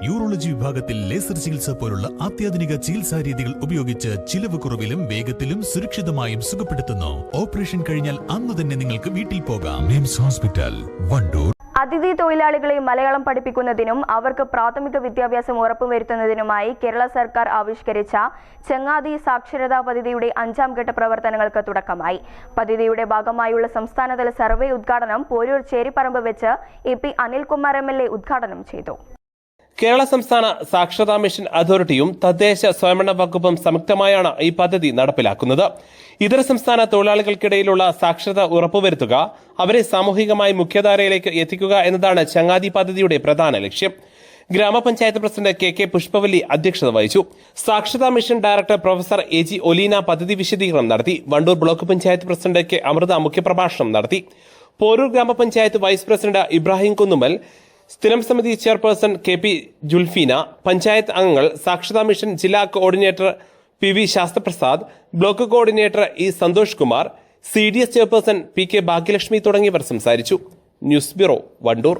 Urology വിഭാഗത്തിൽ laser ചികിത്സ പോലുള്ള അത്യാധുനിക ചികിത്സാ രീതികൾ ഉപയോഗിച്ച് ചിലവ് കുറവിലും വേഗത്തിലും സുരക്ഷിതമായും സുഖപ്പെടുത്തുന്നു. ഓപ്പറേഷൻ കഴിഞ്ഞാൽ അന്ന് തന്നെ നിങ്ങൾക്ക് വീട്ടിൽ പോകാം. മിംസ് ഹോസ്പിറ്റൽ, വണ്ടൂർ. അതിഥി തൊഴിലാളികളെ മലയാളം പഠിപ്പിക്കുന്നതിനും അവർക്ക് പ്രാഥമിക വിദ്യാഭ്യാസം ഉറപ്പുവരുത്തുന്നതിനുമായി കേരള സർക്കാർ ആവിഷ്കരിച്ച ചങ്ങാതി സാക്ഷരതാ പദ്ധതിയുടെ 5ാം ഘട്ട പ്രവർത്തനങ്ങൾക്ക് തുടക്കമായി. പദ്ധതിയുടെ ഭാഗമായുള്ള സംസ്ഥാനതല സർവേ ഉദ്ഘാടനം പോരൂർ ചേരിപ്പറമ്പ് വെച്ച് EP അനിൽകുമാർ MLA ഉദ്ഘാടനം ചെയ്തു. കേരള സംസ്ഥാന സാക്ഷരതാ മിഷൻ അതോറിറ്റിയും തദ്ദേശ സ്വയംഭരണ വകുപ്പും സംയുക്തമായാണ് ഈ പദ്ധതി നടപ്പിലാക്കുന്നത്. ഇതര സംസ്ഥാന തൊഴിലാളികൾക്കിടയിലുള്ള സാക്ഷരത ഉറപ്പുവരുത്തുക, അവരെ സാമൂഹികമായി മുഖ്യധാരയിലേക്ക് എത്തിക്കുക എന്നതാണ് ചങ്ങാതി പദ്ധതിയുടെ പ്രധാന ലക്ഷ്യം. ഗ്രാമപഞ്ചായത്ത് പ്രസിഡന്റ് KK പുഷ്പവല്ലി അധ്യക്ഷത വഹിച്ചു. സാക്ഷരതാ mission director professor AG Oleena പദ്ധതി വിശദീകരണം നടത്തി. Wandoor block panchayat president K Amritha മുഖ്യപ്രഭാഷണം നടത്തി. പോരൂർ ഗ്രാമപഞ്ചായത്ത് വൈസ് പ്രസിഡന്റ് ഇബ്രാഹിം കുന്നുമൽ, സ്ഥിരം സമിതി ചെയർപേഴ്സൺ KP ജുൽഫീന, പഞ്ചായത്ത് അംഗങ്ങൾ, സാക്ഷരതാ മിഷൻ ജില്ലാ coordinator PV Sasthraprasad, block coordinator E Santhosh Kumar, CDS chairperson PK Bhagyalakshmi തുടങ്ങിയവർ സംസാരിച്ചു. News bureau, Wandoor.